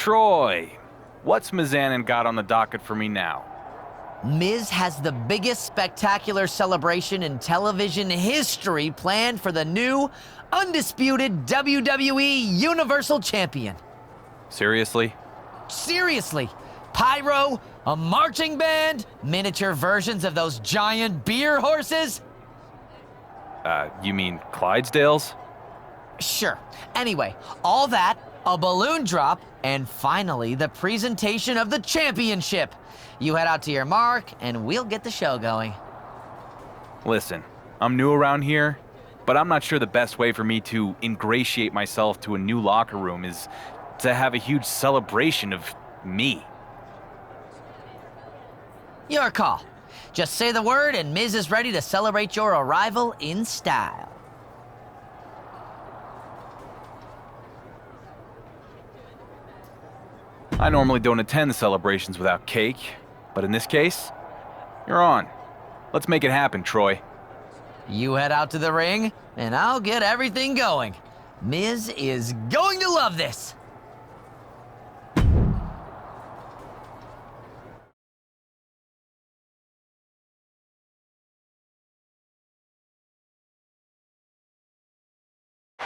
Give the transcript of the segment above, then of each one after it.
Troy, what's Mizanin got on the docket for me now? Miz has the biggest spectacular celebration in television history planned for the new, undisputed WWE Universal Champion. Seriously? Seriously, pyro, a marching band, miniature versions of those giant beer horses? You mean Clydesdales? Sure. Anyway, all that, a balloon drop, and finally the presentation of the championship. You head out to your mark, and we'll get the show going. Listen, I'm new around here, but I'm not sure the best way for me to ingratiate myself to a new locker room is to have a huge celebration of me. Your call. Just say the word, and Miz is ready to celebrate your arrival in style. I normally don't attend celebrations without cake, but in this case, you're on. Let's make it happen, Troy. You head out to the ring, and I'll get everything going. Miz is going to love this.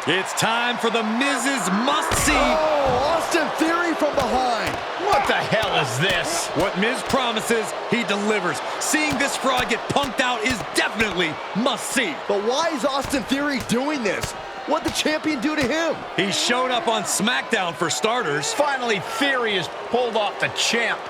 It's time for the Miz's must-see. Oh, Austin Theory from behind. What the hell is this? What Miz promises, he delivers. Seeing this fraud get punked out is definitely must-see. But why is Austin Theory doing this? What'd the champion do to him? He showed up on SmackDown for starters. Finally, Theory has pulled off the champ.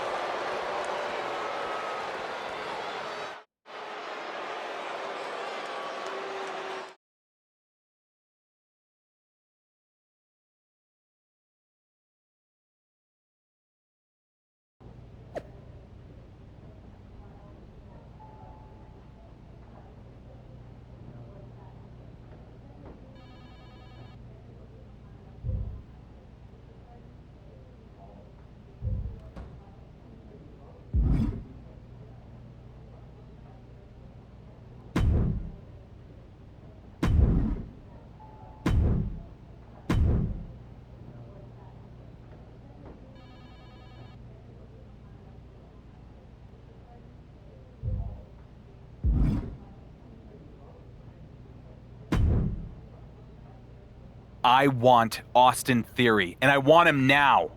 I want Austin Theory, and I want him now.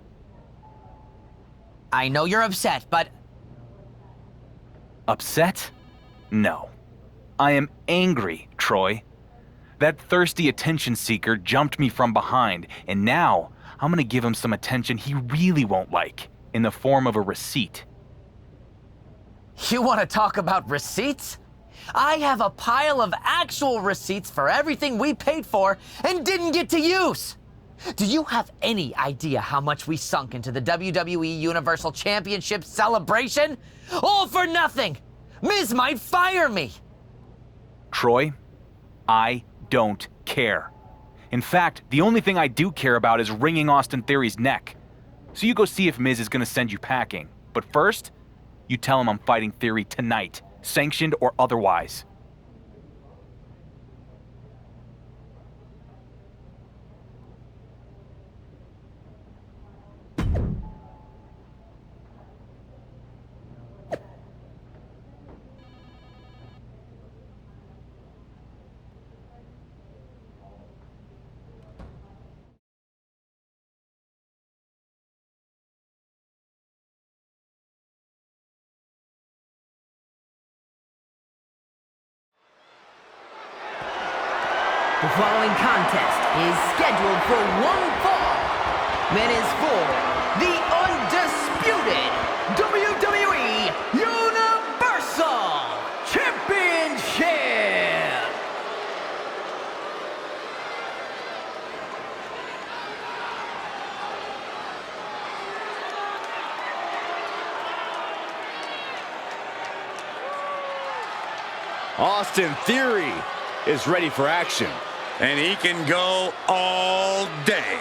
I know you're upset, but... Upset? No. I am angry, Troy. That thirsty attention seeker jumped me from behind, and now I'm gonna give him some attention he really won't like, in the form of a receipt. You want to talk about receipts? I have a pile of actual receipts for everything we paid for and didn't get to use. Do you have any idea how much we sunk into the WWE Universal Championship celebration? All for nothing! Miz might fire me! Troy, I don't care. In fact, the only thing I do care about is wringing Austin Theory's neck. So you go see if Miz is gonna send you packing. But first, you tell him I'm fighting Theory tonight, sanctioned or otherwise. The following contest is scheduled for one fall. That is for the undisputed WWE Universal Championship. Austin Theory is ready for action. And he can go all day.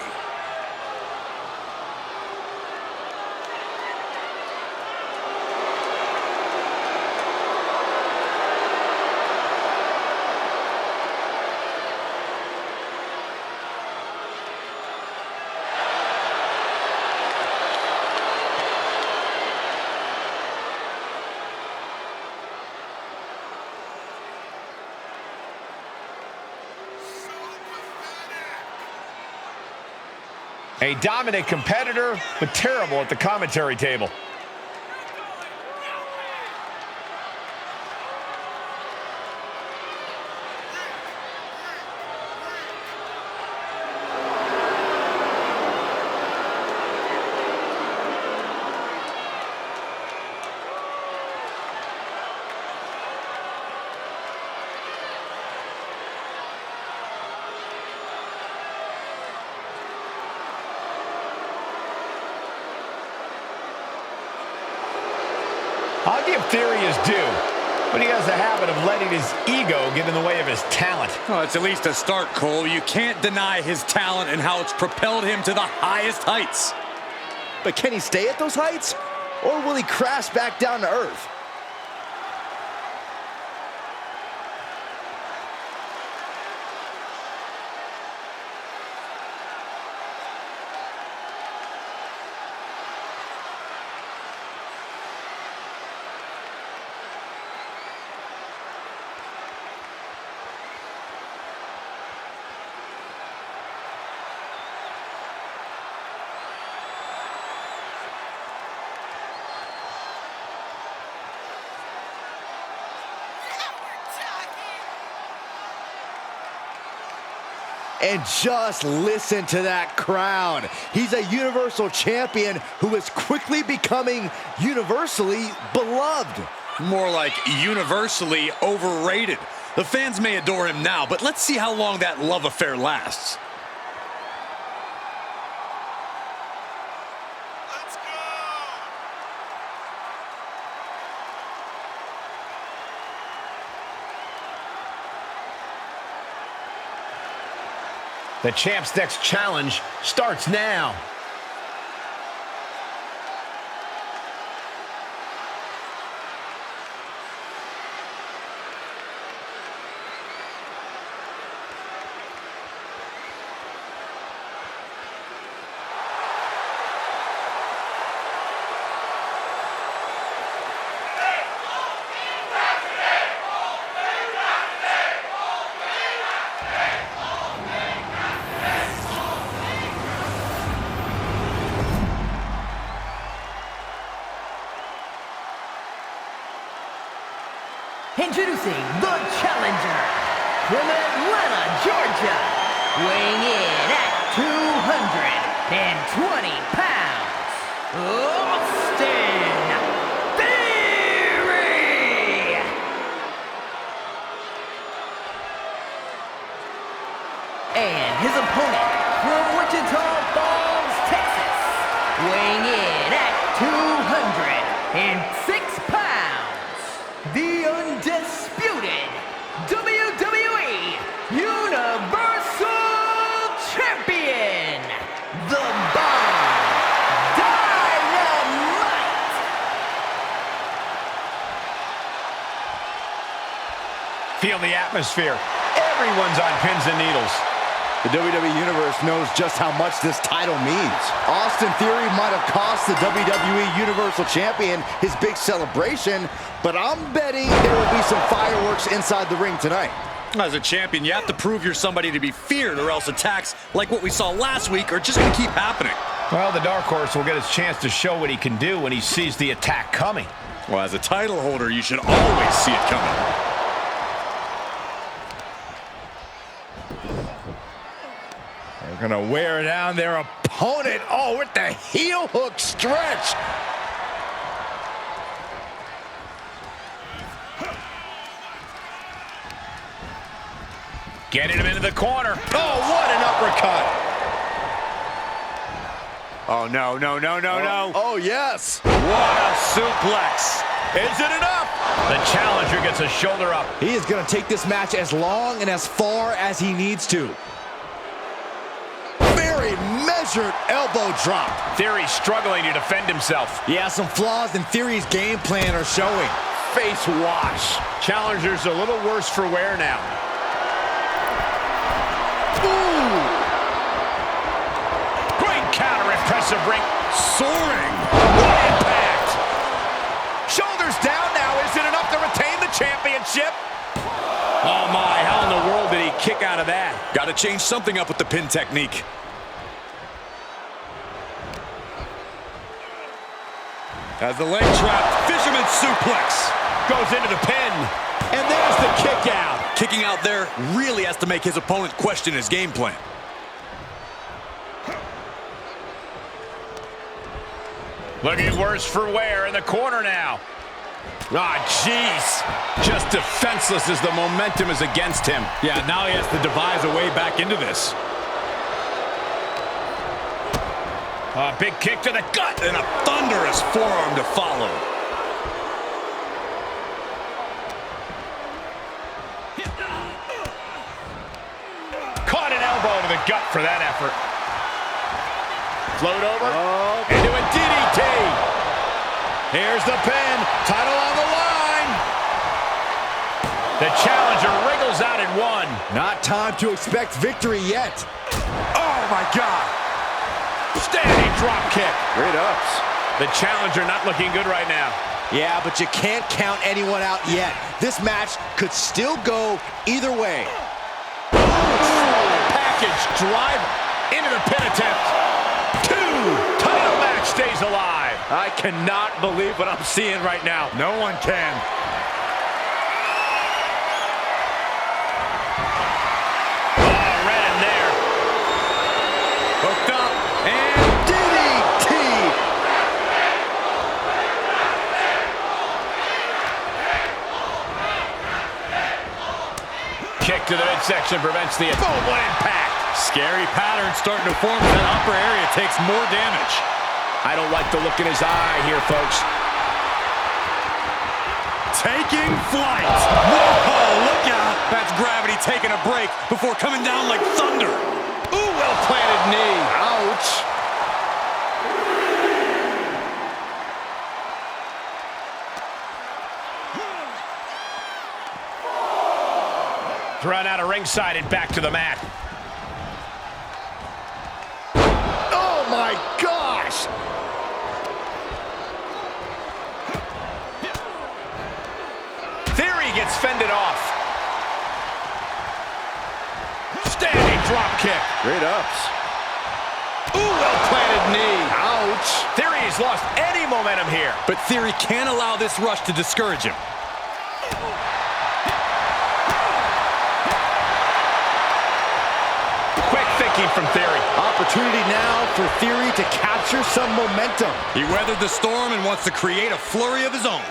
A dominant competitor, but terrible at the commentary table. I'll give Theory his due, but he has a habit of letting his ego get in the way of his talent. Well, it's at least a start, Cole. You can't deny his talent and how it's propelled him to the highest heights. But can he stay at those heights? Or will he crash back down to earth? And just listen to that crowd. He's a Universal Champion who is quickly becoming universally beloved. More like universally overrated. The fans may adore him now, but let's see how long that love affair lasts. The champ's next challenge starts now. Introducing the challenger from Atlanta, Georgia, weighing in at 220 pounds, Austin Theory! And his opponent from Wichita Falls, Texas, weighing in at 206 pounds, the undisputed WWE Universal Champion, The Bomb Dynamite! Feel the atmosphere. Everyone's on pins and needles. The WWE Universe knows just how much this title means. Austin Theory might have cost the WWE Universal Champion his big celebration, but I'm betting there will be some fireworks inside the ring tonight. As a champion, you have to prove you're somebody to be feared, or else attacks like what we saw last week are just going to keep happening. Well, the Dark Horse will get his chance to show what he can do when he sees the attack coming. Well, as a title holder, you should always see it coming. They're gonna wear down their opponent. Oh, with the heel hook stretch. Getting him into the corner. Oh, what an uppercut. Oh, no, no, no, no, no. Oh, yes. What a suplex. Is it enough? The challenger gets a shoulder up. He is gonna take this match as long and as far as he needs to. Very measured elbow drop. Theory struggling to defend himself. Yeah, some flaws in Theory's game plan are showing. Face wash. Challenger's a little worse for wear now. Ooh. Great counter, impressive ring. Soaring. What impact. Shoulders down now. Is it enough to retain the championship? Oh my, how in the world did he kick out of that? Got to change something up with the pin technique. As the leg trap, fisherman suplex. Goes into the pin. And there's the kick out. Kicking out there really has to make his opponent question his game plan. Looking worse for wear in the corner now. Ah, jeez. Just defenseless as the momentum is against him. Yeah, now he has to devise a way back into this. A big kick to the gut. And a thunderous forearm to follow. Caught an elbow to the gut for that effort. Float over into a DDT. Here's the pin. Title on the line. The challenger wriggles out in one. Not time to expect victory yet. Oh, my God. Standing drop kick. Great ups. The challenger not looking good right now. Yeah, but you can't count anyone out yet. This match could still go either way. Package drive into the pin attempt. 2. Title match stays alive. I cannot believe what I'm seeing right now. No one can. Oh, right in there. Hooked up. And DDT! Kick to the midsection prevents the boom, what impact. Scary pattern starting to form. That upper area takes more damage. I don't like the look in his eye here, folks. Taking flight. Whoa, look out. That's gravity taking a break before coming down like thunder. Ooh, well-planted knee. Ouch! Thrown out of ringside and back to the mat. Oh my gosh! Theory gets fended off. Standing drop kick. Great ups. Ooh, well-planted knee. Ouch! Theory has lost any momentum here. But Theory can't allow this rush to discourage him. Quick thinking from Theory. Opportunity now for Theory to capture some momentum. He weathered the storm and wants to create a flurry of his own.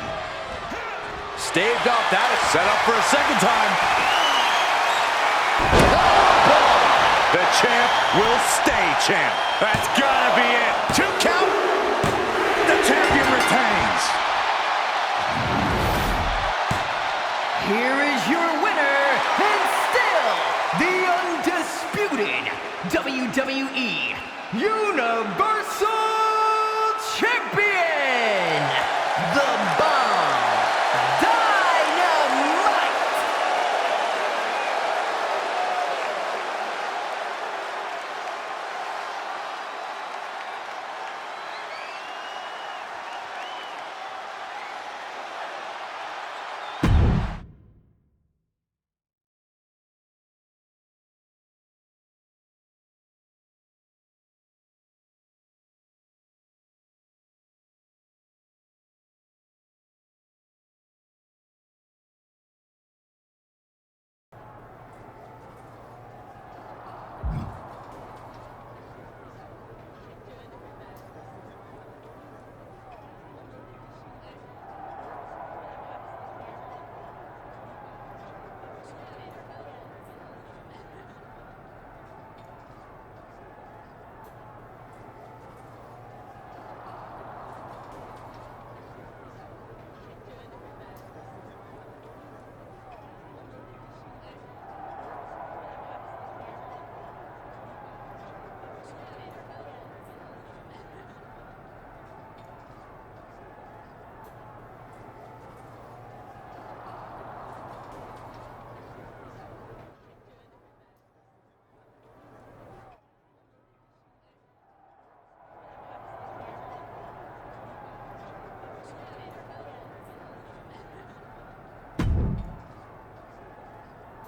Staved off that. Set up for a second time. The champ will stay champ. That's gotta be it. 2 count. The champion retains. Here is your winner, and still the undisputed WWE Universal Champion, The Bomb Dynamite.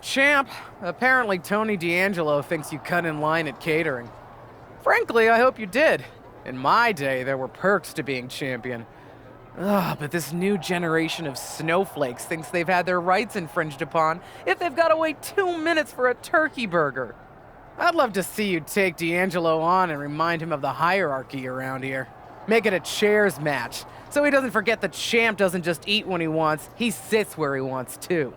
Champ, apparently Tony D'Angelo thinks you cut in line at catering. Frankly, I hope you did. In my day, there were perks to being champion. Ugh, but this new generation of snowflakes thinks they've had their rights infringed upon if they've got to wait 2 minutes for a turkey burger. I'd love to see you take D'Angelo on and remind him of the hierarchy around here. Make it a chairs match, so he doesn't forget the champ doesn't just eat when he wants, he sits where he wants too.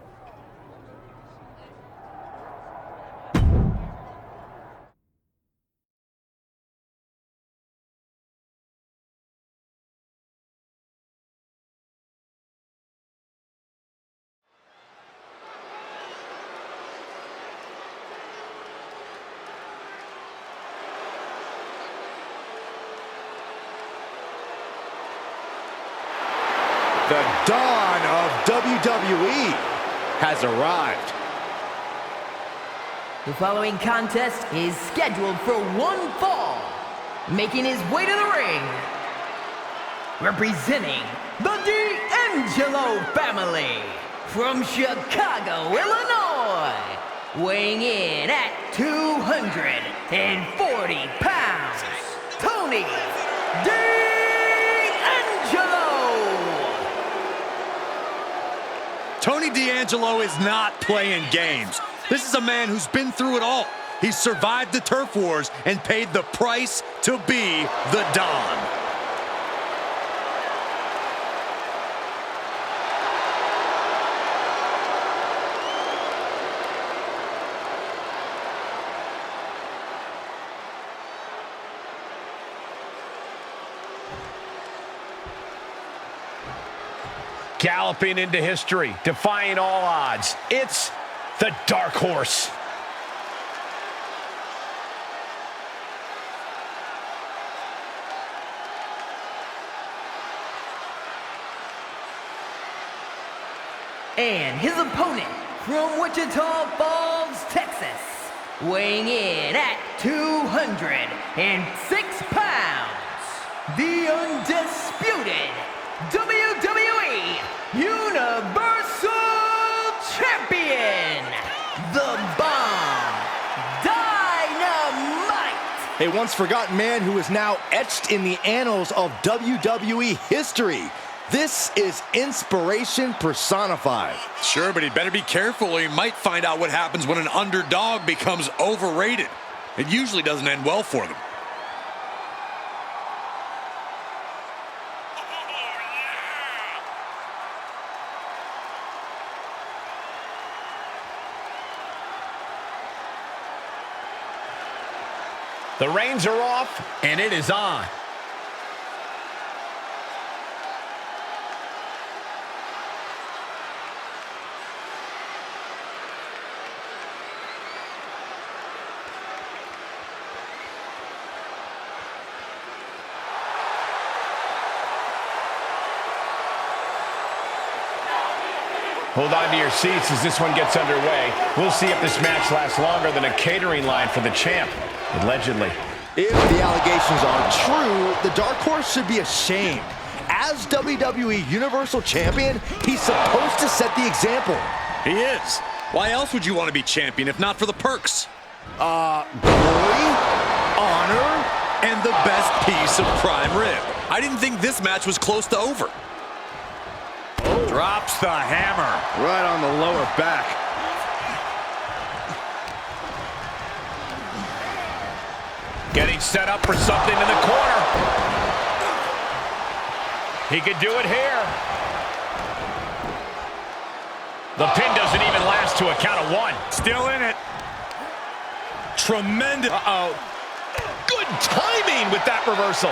The dawn of WWE has arrived. The following contest is scheduled for one fall. Making his way to the ring, representing the D'Angelo family from Chicago, Illinois, weighing in at 240 pounds, Tony D'Angelo. Tony D'Angelo is not playing games. This is a man who's been through it all. He's survived the turf wars and paid the price to be the Don. Galloping into history, defying all odds. It's the Dark Horse. And his opponent from Wichita Falls, Texas, weighing in at 206 pounds, the undisputed WWE Universal Champion, The Bomb Dynamite. A once forgotten man who is now etched in the annals of WWE history. This is inspiration personified. Sure, but he'd better be careful or he might find out what happens when an underdog becomes overrated. It usually doesn't end well for them. The reins are off, and it is on. Hold on to your seats as this one gets underway. We'll see if this match lasts longer than a catering line for the champ, allegedly. If the allegations are true, the Dark Horse should be ashamed. As WWE Universal Champion, he's supposed to set the example. He is. Why else would you want to be champion if not for the perks? Glory, honor, And the best piece of prime rib. I didn't think this match was close to over. Drops the hammer. right on the lower back. Getting set up for something in the corner. He could do it here. The pin doesn't even last to a count of one. Still in it. Tremendous. Uh-oh. Good timing with that reversal.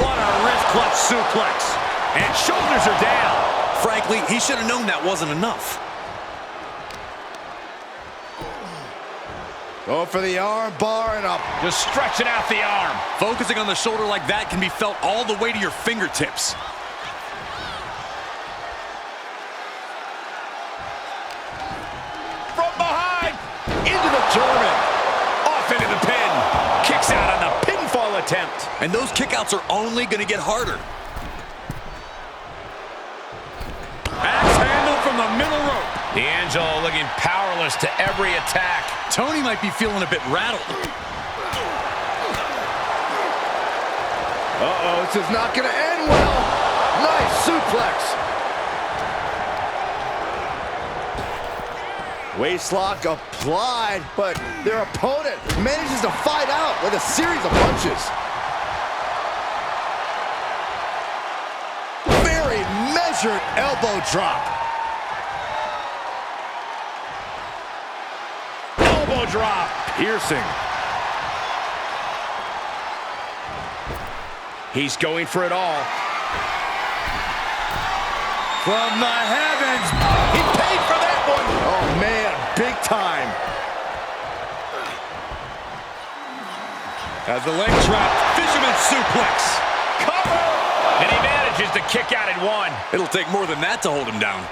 What a wrist clutch suplex. And shoulders are down. Frankly, he should have known that wasn't enough. Go for the arm bar and up. Just stretching out the arm. Focusing on the shoulder like that can be felt all the way to your fingertips. From behind. Into the German. Off into the pin. Kicks out on the pinfall attempt. And those kickouts are only going to get harder. Axe handle from the middle rope. D'Angelo looking powerless to every attack. Tony might be feeling a bit rattled. Uh-oh, this is not going to end well. Nice suplex. Waistlock applied, but their opponent manages to fight out with a series of punches. Very measured elbow drop. Elbow drop. Piercing. He's going for it all. From the heavens. He paid for that one. Oh, man, big time. As the leg trap, fisherman suplex. Cover. And he manages to kick out at one. It'll take more than that to hold him down.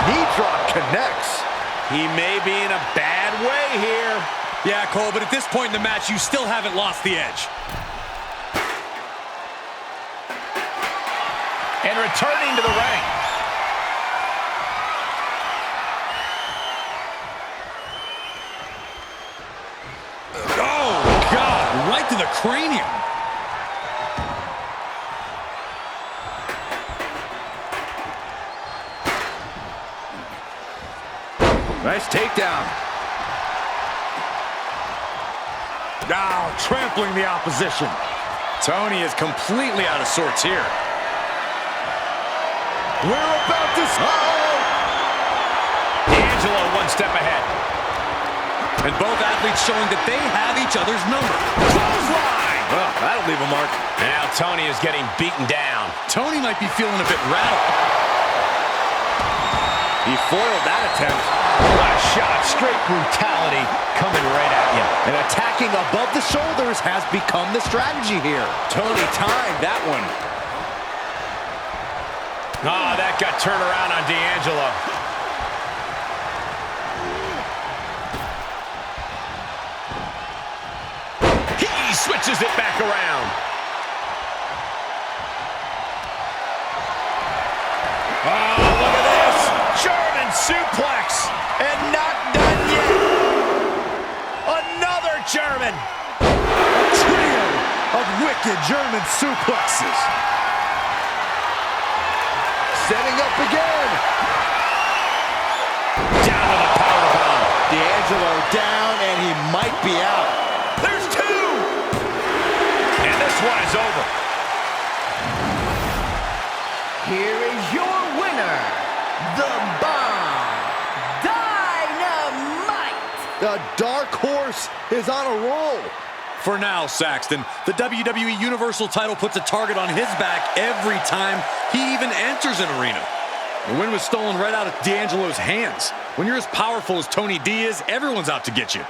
Knee drop connects. He may be in a bad way here. Yeah, Cole, but at this point in the match, you still haven't lost the edge. And returning to the ring. Oh, God, right to the cranium. Nice takedown. Now, trampling the opposition. Tony is completely out of sorts here. We're about to... D'Angelo one step ahead. And both athletes showing that they have each other's number. Clothesline! Oh, that'll leave a mark. And now Tony is getting beaten down. Tony might be feeling a bit rattled. He foiled that attempt. What a shot. Straight brutality coming right at you. And attacking above the shoulders has become the strategy here. Tony timed that one. Oh, that got turned around on D'Angelo. He switches it back around. Oh, look at this. German suplex. And not done yet. Another German. A trio of wicked German suplexes. Setting up again. Down with a powerbomb. D'Angelo down, and he might be out. There's two. And this one is over. Here is your winner, The Bomb Dynamite! The Dark Horse is on a roll. For now, Saxton, the WWE Universal title puts a target on his back every time he even enters an arena. The win was stolen right out of D'Angelo's hands. When you're as powerful as Tony D is, everyone's out to get you.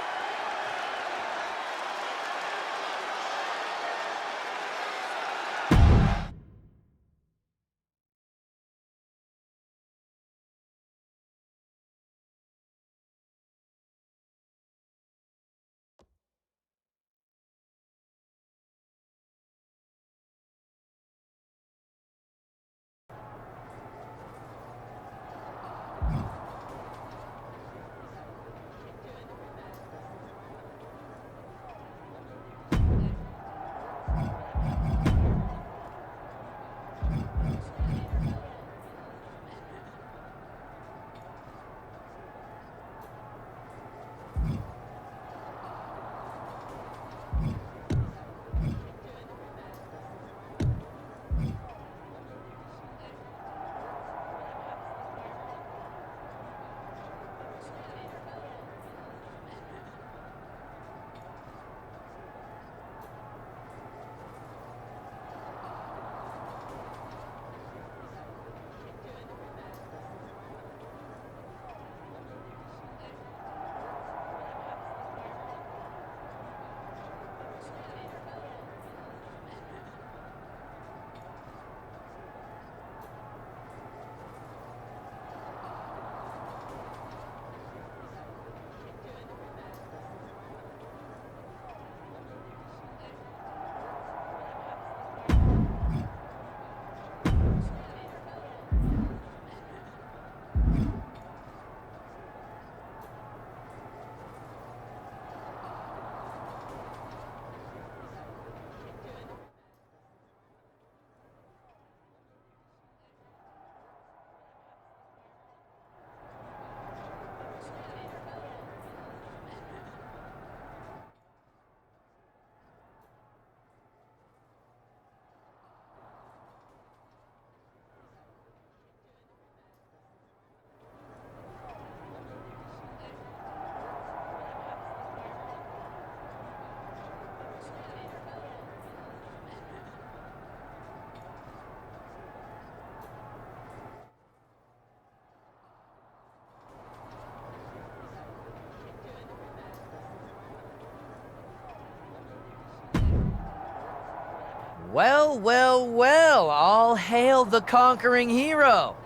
Well, well, well, all hail the conquering hero.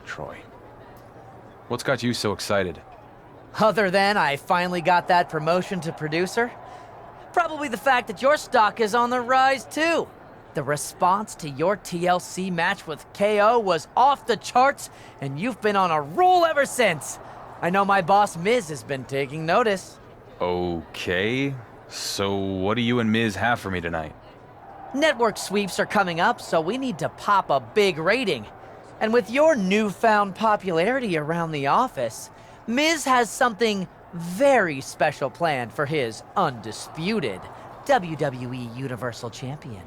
Troy, what's got you so excited? Other than I finally got that promotion to producer, probably the fact that your stock is on the rise too. The response to your TLC match with KO was off the charts, and you've been on a roll ever since. I know my boss Miz has been taking notice. Okay, so what do you and Miz have for me tonight? Network sweeps are coming up, so we need to pop a big rating. And with your newfound popularity around the office, Miz has something very special planned for his undisputed WWE Universal Champion.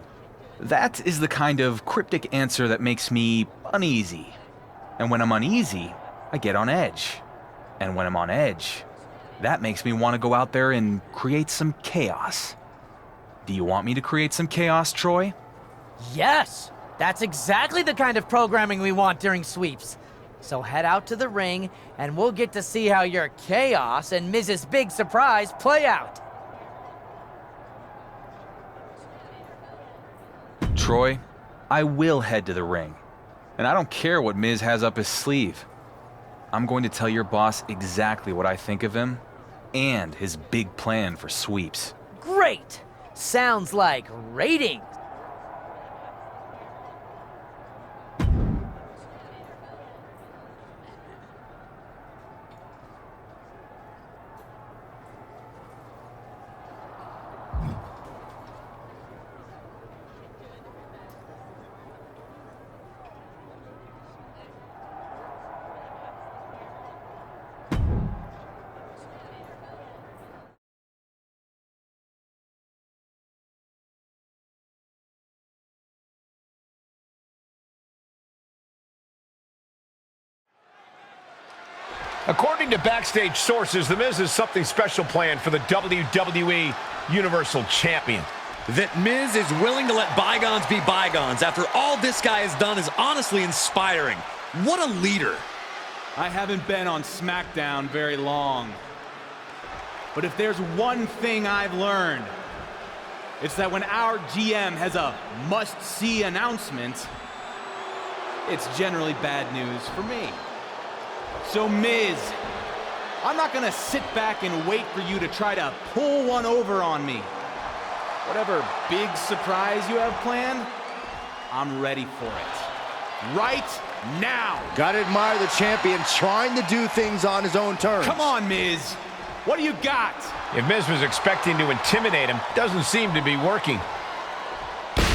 That is the kind of cryptic answer that makes me uneasy. And when I'm uneasy, I get on edge. And when I'm on edge, that makes me want to go out there and create some chaos. Do you want me to create some chaos, Troy? Yes! That's exactly the kind of programming we want during sweeps. So head out to the ring, and we'll get to see how your chaos and Miz's big surprise play out. Troy, I will head to the ring. And I don't care what Miz has up his sleeve. I'm going to tell your boss exactly what I think of him and his big plan for sweeps. Great! Sounds like ratings. According to backstage sources, The Miz has something special planned for the WWE Universal Champion. That Miz is willing to let bygones be bygones after all this guy has done is honestly inspiring. What a leader. I haven't been on SmackDown very long. But if there's one thing I've learned, it's that when our GM has a must-see announcement, it's generally bad news for me. So Miz, I'm not gonna sit back and wait for you to try to pull one over on me. Whatever big surprise you have planned, I'm ready for it. Right now. Gotta admire the champion trying to do things on his own terms. Come on, Miz. What do you got? If Miz was expecting to intimidate him, doesn't seem to be working.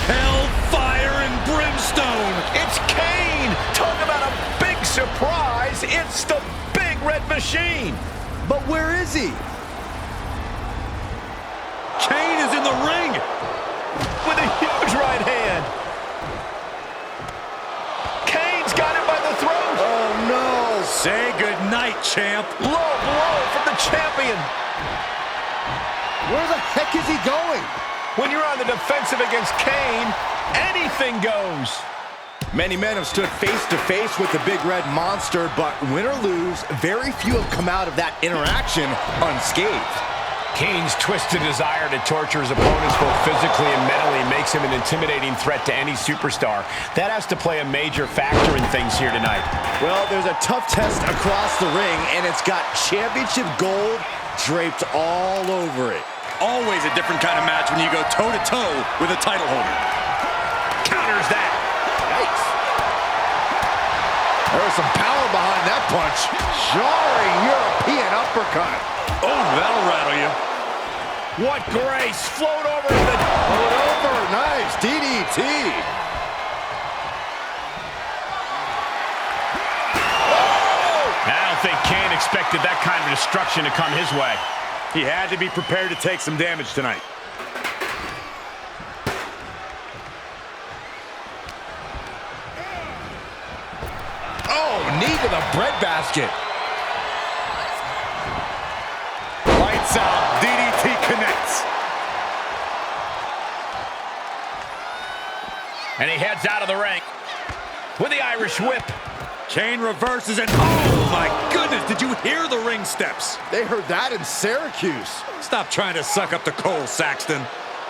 Hellfire and brimstone. It's Kane! Talk about a big surprise! It's the Big Red Machine! But where is he? Kane is in the ring. With a huge right hand. Kane's got him by the throat. Oh, no. Say goodnight, champ. Low blow from the champion. Where the heck is he going? When you're on the defensive against Kane, anything goes. Many men have stood face to face with the Big Red Monster, but win or lose, very few have come out of that interaction unscathed. Kane's twisted desire to torture his opponents both physically and mentally makes him an intimidating threat to any superstar. That has to play a major factor in things here tonight. Well, there's a tough test across the ring, and it's got championship gold draped all over it. Always a different kind of match when you go toe-to-toe with a title holder. Counters that. Yikes. There was some power behind that punch. Jarring European uppercut. Oh, that'll rattle you. What grace. Float over to the... Float over. Nice. DDT. I don't think Kane expected that kind of destruction to come his way. He had to be prepared to take some damage tonight. Oh, knee to the breadbasket. Lights out. DDT connects. And he heads out of the ring with the Irish whip. Kane reverses and oh my goodness, did you hear the ring steps? They heard that in Syracuse. Stop trying to suck up the coal, Saxton.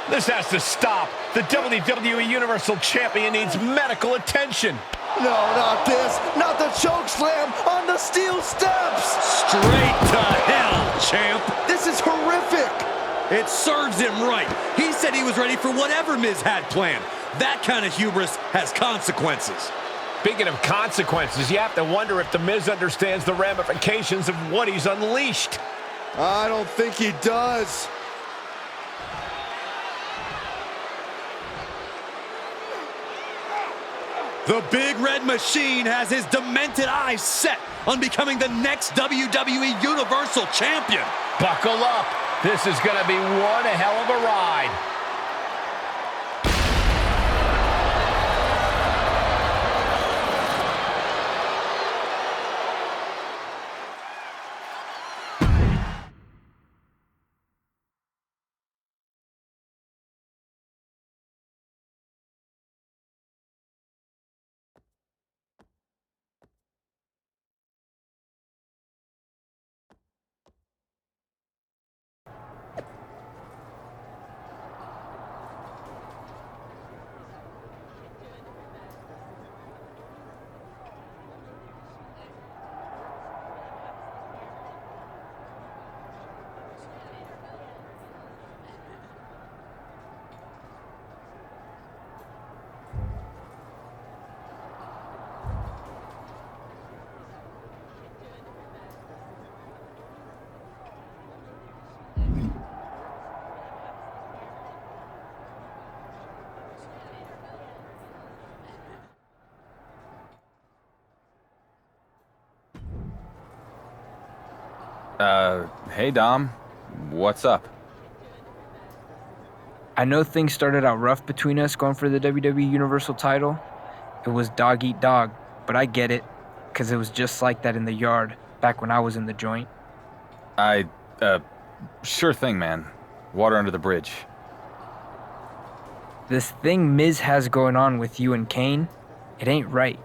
This has to stop. The WWE Universal Champion needs medical attention. No, not this. Not the choke slam on the steel steps. Straight to hell, champ. This is horrific. It serves him right. He said he was ready for whatever Miz had planned. That kind of hubris has consequences. Speaking of consequences, you have to wonder if The Miz understands the ramifications of what he's unleashed. I don't think he does. The Big Red Machine has his demented eyes set on becoming the next WWE Universal Champion. Buckle up. This is going to be one hell of a ride. Hey Dom, what's up? I know things started out rough between us going for the WWE Universal title. It was dog eat dog, but I get it, because it was just like that in the yard back when I was in the joint. Sure thing, man. Water under the bridge. This thing Miz has going on with you and Kane, it ain't right.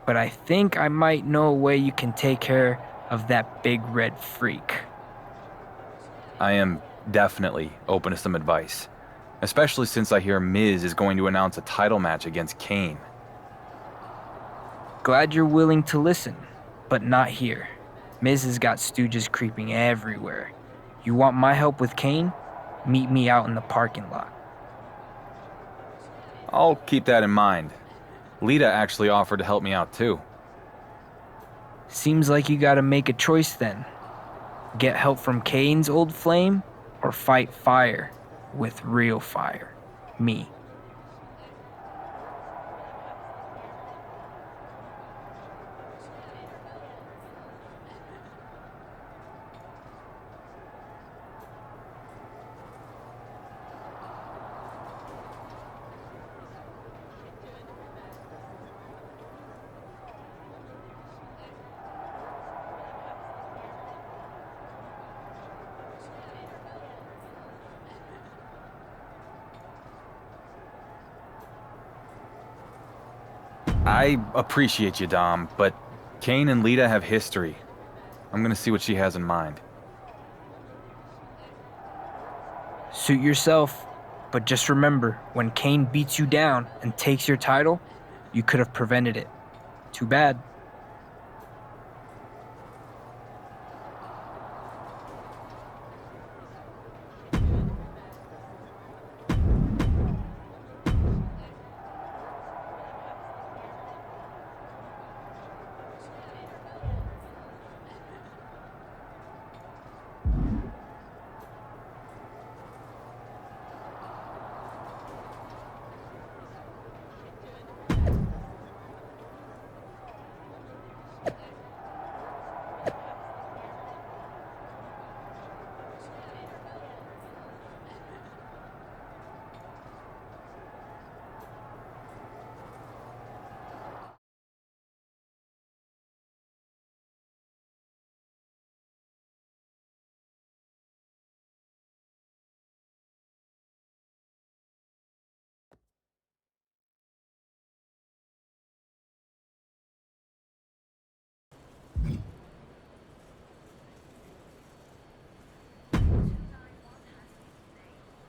But I think I might know a way you can take care of that big red freak. I am definitely open to some advice, especially since I hear Miz is going to announce a title match against Kane. Glad you're willing to listen, but not here. Miz has got stooges creeping everywhere. You want my help with Kane? Meet me out in the parking lot. I'll keep that in mind. Lita actually offered to help me out too. Seems like you gotta make a choice then. Get help from Kane's old flame, or fight fire with real fire. Me. I appreciate you, Dom, but Kane and Lita have history. I'm gonna see what she has in mind. Suit yourself, but just remember, when Kane beats you down and takes your title, you could have prevented it. Too bad.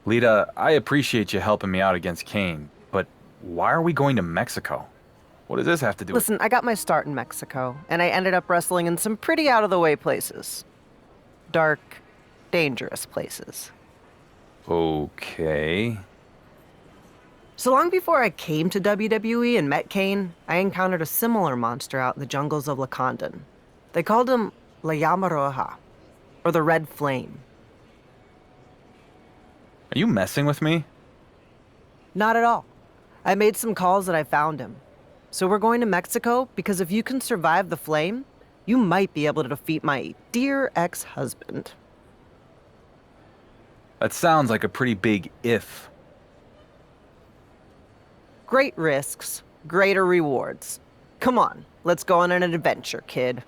Lita, I appreciate you helping me out against Kane, but why are we going to Mexico? What does this have to do Listen, I got my start in Mexico, and I ended up wrestling in some pretty out-of-the-way places. Dark, dangerous places. with... Okay. So long before I came to WWE and met Kane, I encountered a similar monster out in the jungles of Lacandon. They called him La Llama Roja, or the Red Flame. Are you messing with me? Not at all. I made some calls and I found him. So we're going to Mexico because if you can survive the flame, you might be able to defeat my dear ex-husband. That sounds like a pretty big if. Great risks, greater rewards. Come on, let's go on an adventure, kid.